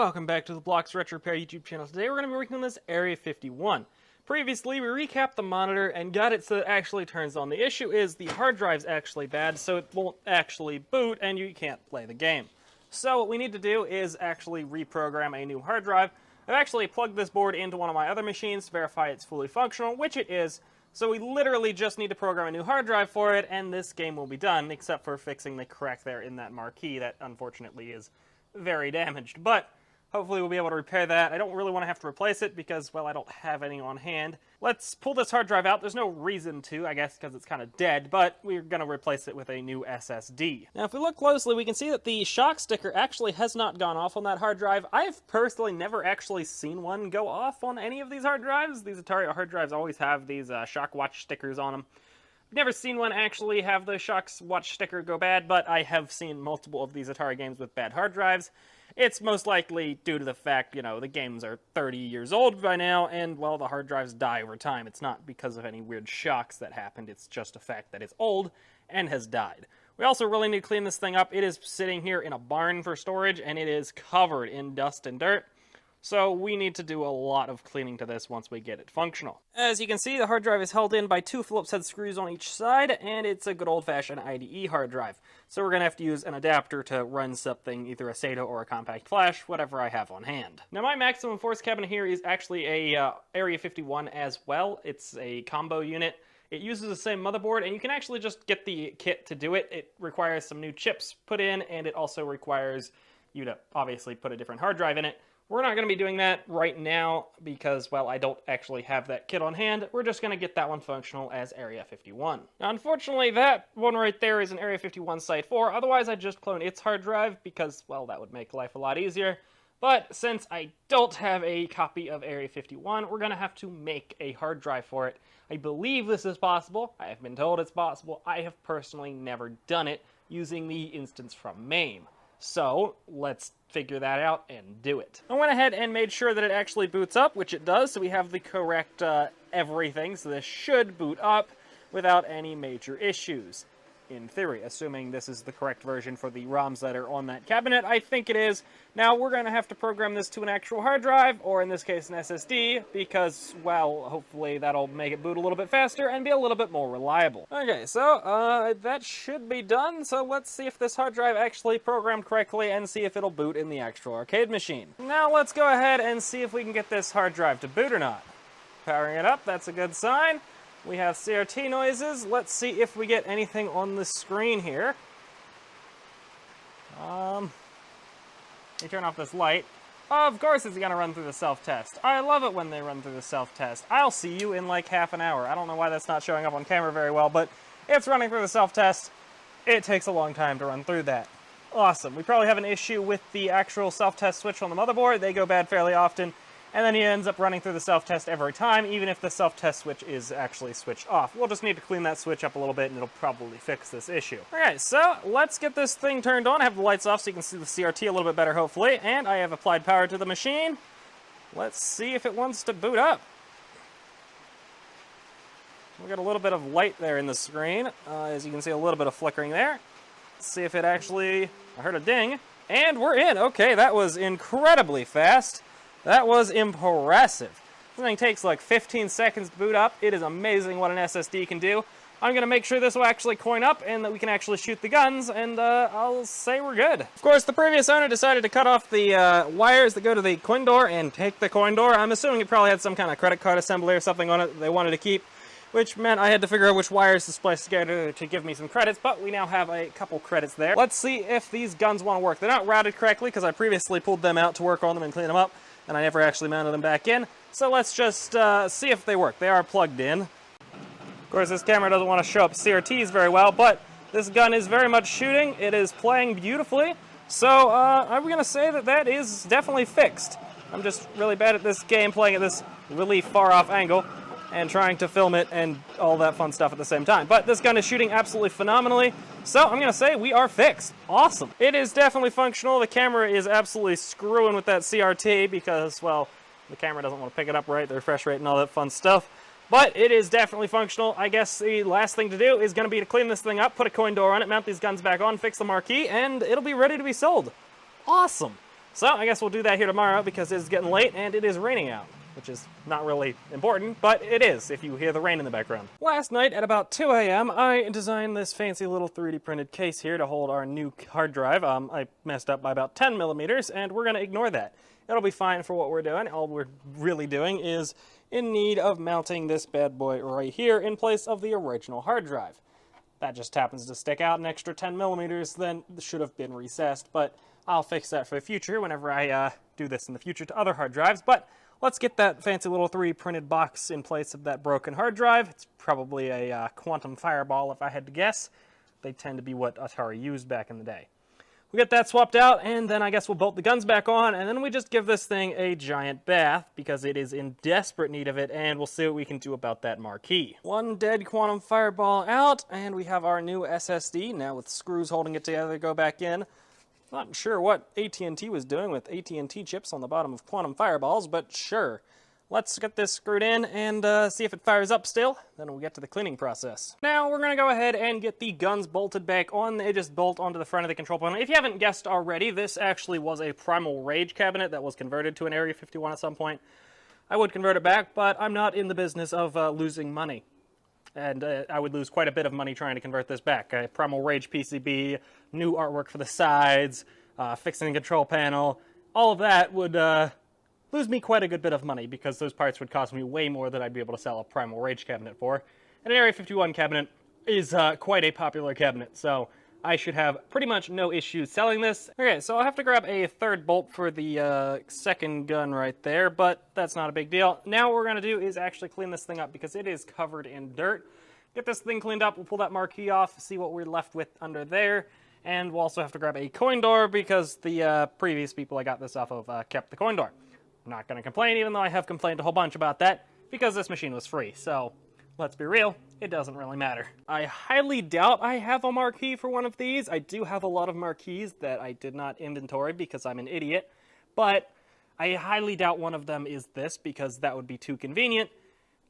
welcome back to the Blocks Retro Repair YouTube channel. Today we're going to be working on this Area 51. Previously, we recapped the monitor and got it so it actually turns on. The issue is the hard drive's actually bad, so it won't actually boot and you can't play the game. So what we need to do is actually reprogram a new hard drive. I've actually plugged this board into one of my other machines to verify it's fully functional, which it is. So we literally just need to program a new hard drive for it, and this game will be done, except for fixing the crack there in that marquee that unfortunately is very damaged. But hopefully we'll be able to repair that. I don't really want to have to replace it because, well, I don't have any on hand. Let's pull this hard drive out. There's no reason to, I guess, because it's kind of dead, but we're going to replace it with a new SSD. Now, if we look closely, we can see that the shock sticker actually has not gone off on that hard drive. I've personally never actually seen one go off on any of these hard drives. These Atari hard drives always have these shock watch stickers on them. I've never seen one actually have the shock watch sticker go bad, but I have seen multiple of these Atari games with bad hard drives. It's most likely due to the fact, you know, the games are 30 years old by now, and, well, the hard drives die over time. It's not because of any weird shocks that happened, it's just a fact that it's old and has died. We also really need to clean this thing up. It is sitting here in a barn for storage, and it is covered in dust and dirt. So we need to do a lot of cleaning to this once we get it functional. As you can see, the hard drive is held in by two Phillips head screws on each side, and it's a good old-fashioned IDE hard drive. So we're going to have to use an adapter to run something, either a SATA or a compact flash, whatever I have on hand. Now my maximum force cabinet here is actually a Area 51 as well. It's a combo unit. It uses the same motherboard, and you can actually just get the kit to do it. It requires some new chips put in, and it also requires you to obviously put a different hard drive in it. We're not going to be doing that right now because, well, I don't actually have that kit on hand. We're just going to get that one functional as Area 51. Now, unfortunately, that one right there is an Area 51 Site 4. Otherwise, I'd just clone its hard drive because, well, that would make life a lot easier. But since I don't have a copy of Area 51, we're going to have to make a hard drive for it. I believe this is possible. I have been told it's possible. I have personally never done it using the instance from MAME. So, let's figure that out and do it. I went ahead and made sure that it actually boots up, which it does, so we have the correct everything, so this should boot up without any major issues. In theory, assuming this is the correct version for the ROMs that are on that cabinet. I think it is. Now, we're going to have to program this to an actual hard drive, or in this case, an SSD, because, well, hopefully that'll make it boot a little bit faster and be a little bit more reliable. Okay, so, that should be done, so let's see if this hard drive actually programmed correctly and see if it'll boot in the actual arcade machine. Now, let's go ahead and see if we can get this hard drive to boot or not. Powering it up, that's a good sign. We have CRT noises. Let's see if we get anything on the screen here. You turn off this light. Of course it's gonna run through the self-test. I love it when they run through the self-test. I'll see you in like half an hour. I don't know why that's not showing up on camera very well, but it's running through the self-test. It takes a long time to run through that. Awesome. We probably have an issue with the actual self-test switch on the motherboard. They go bad fairly often. And then he ends up running through the self-test every time, even if the self-test switch is actually switched off. We'll just need to clean that switch up a little bit, and it'll probably fix this issue. Okay, so let's get this thing turned on. I have the lights off so you can see the CRT a little bit better, hopefully. And I have applied power to the machine. Let's see if it wants to boot up. We got a little bit of light there in the screen. As you can see, a little bit of flickering there. Let's see if it actually... I heard a ding. And we're in. Okay, that was incredibly fast. That was impressive. This thing takes like 15 seconds to boot up. It is amazing what an SSD can do. I'm going to make sure this will actually coin up and that we can actually shoot the guns, and I'll say we're good. Of course, the previous owner decided to cut off the wires that go to the coin door and take the coin door. I'm assuming it probably had some kind of credit card assembly or something on it that they wanted to keep, which meant I had to figure out which wires to splice together to give me some credits, but we now have a couple credits there. Let's see if these guns want to work. They're not routed correctly because I previously pulled them out to work on them and clean them up, and I never actually mounted them back in. So let's just see if they work. They are plugged in. Of course, this camera doesn't want to show up CRTs very well, but this gun is very much shooting. It is playing beautifully. So I'm going to say that that is definitely fixed. I'm just really bad at this game, playing at this really far-off angle and trying to film it and all that fun stuff at the same time. But this gun is shooting absolutely phenomenally, so I'm going to say we are fixed. Awesome. It is definitely functional. The camera is absolutely screwing with that CRT because, well, the camera doesn't want to pick it up right, the refresh rate and all that fun stuff. But it is definitely functional. I guess the last thing to do is going to be to clean this thing up, put a coin door on it, mount these guns back on, fix the marquee, and it'll be ready to be sold. Awesome. So I guess we'll do that here tomorrow because it's getting late and it is raining out, which is not really important, but it is if you hear the rain in the background. Last night at about 2 a.m., I designed this fancy little 3D printed case here to hold our new hard drive. I messed up by about 10 millimeters, and we're going to ignore that. It'll be fine for what we're doing. All we're really doing is in need of mounting this bad boy right here in place of the original hard drive. That just happens to stick out an extra 10 millimeters, then should have been recessed, but I'll fix that for the future whenever I do this in the future to other hard drives. But let's get that fancy little 3D printed box in place of that broken hard drive. It's probably a quantum fireball if I had to guess. They tend to be what Atari used back in the day. We get that swapped out, and then I guess we'll bolt the guns back on, and then we just give this thing a giant bath because it is in desperate need of it, and we'll see what we can do about that marquee. One dead quantum fireball out, and we have our new SSD, now with screws holding it together to go back in. Not sure what AT&T was doing with AT&T chips on the bottom of quantum fireballs, but sure. Let's get this screwed in and see if it fires up still. Then we'll get to the cleaning process. Now we're going to go ahead and get the guns bolted back on. They just bolt onto the front of the control panel. If you haven't guessed already, this actually was a Primal Rage cabinet that was converted to an Area 51 at some point. I would convert it back, but I'm not in the business of losing money. And I would lose quite a bit of money trying to convert this back. A Primal Rage PCB, new artwork for the sides, fixing the control panel, all of that would lose me quite a good bit of money because those parts would cost me way more than I'd be able to sell a Primal Rage cabinet for. And an Area 51 cabinet is quite a popular cabinet, so I should have pretty much no issues selling this. Okay, so I'll have to grab a third bolt for the second gun right there, but that's not a big deal. Now what we're going to do is actually clean this thing up because it is covered in dirt. Get this thing cleaned up, we'll pull that marquee off, see what we're left with under there, and we'll also have to grab a coin door because the previous people I got this off of kept the coin door. I'm not going to complain, even though I have complained a whole bunch about that, because this machine was free, so let's be real, it doesn't really matter. I highly doubt I have a marquee for one of these. I do have a lot of marquees that I did not inventory because I'm an idiot, but I highly doubt one of them is this because that would be too convenient.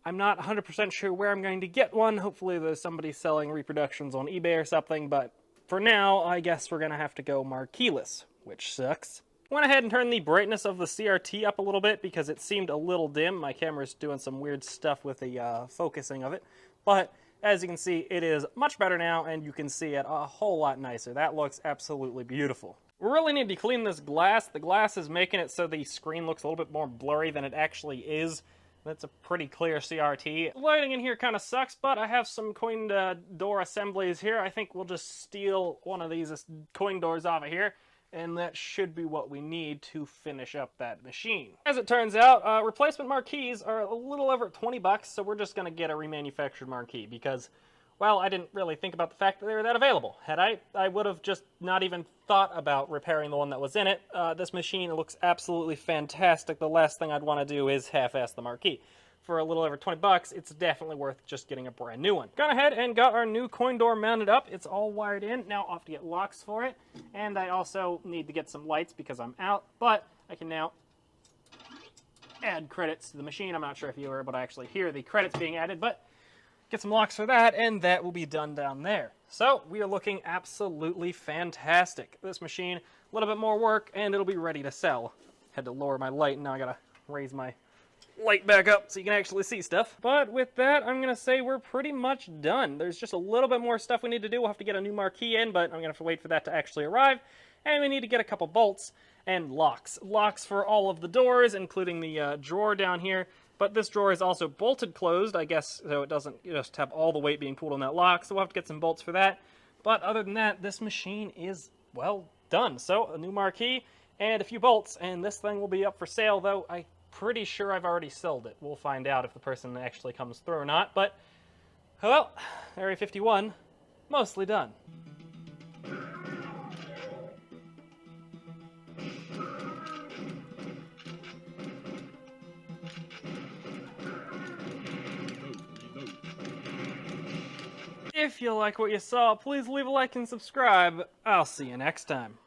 I'm not 100% sure where I'm going to get one. Hopefully there's somebody selling reproductions on eBay or something, but for now, I guess we're going to have to go marqueeless, which sucks. Went ahead and turned the brightness of the CRT up a little bit because it seemed a little dim. My camera's doing some weird stuff with the focusing of it. But as you can see, it is much better now, and you can see it a whole lot nicer. That looks absolutely beautiful. We really need to clean this glass. The glass is making it so the screen looks a little bit more blurry than it actually is. That's a pretty clear CRT. Lighting in here kind of sucks, but I have some coin door assemblies here. I think we'll just steal one of these coin doors off of here, and that should be what we need to finish up that machine. As it turns out, replacement marquees are a little over 20 bucks, so we're just going to get a remanufactured marquee because, well, I didn't really think about the fact that they were that available. Had I would have just not even thought about repairing the one that was in it. This machine looks absolutely fantastic. The last thing I'd want to do is half-ass the marquee. For a little over 20 bucks, it's definitely worth just getting a brand new one. Gone ahead and got our new coin door mounted up. It's all wired in. Now I'll have to get locks for it. And I also need to get some lights because I'm out. But I can now add credits to the machine. I'm not sure if you were able to actually hear the credits being added, but get some locks for that, and that will be done down there. So we are looking absolutely fantastic. This machine, a little bit more work, and it'll be ready to sell. Had to lower my light, and now I gotta raise my light back up so you can actually see stuff. But with that, I'm going to say we're pretty much done. There's just a little bit more stuff we need to do. We'll have to get a new marquee in, but I'm going to have to wait for that to actually arrive. And we need to get a couple bolts and locks. Locks for all of the doors, including the drawer down here. But this drawer is also bolted closed, I guess, so it doesn't just have all the weight being pulled on that lock. So we'll have to get some bolts for that. But other than that, this machine is, well, done. So a new marquee and a few bolts, and this thing will be up for sale, though I'm pretty sure I've already sold it. We'll find out if the person actually comes through or not. But, well, Area 51, mostly done. If you like what you saw, please leave a like and subscribe. I'll see you next time.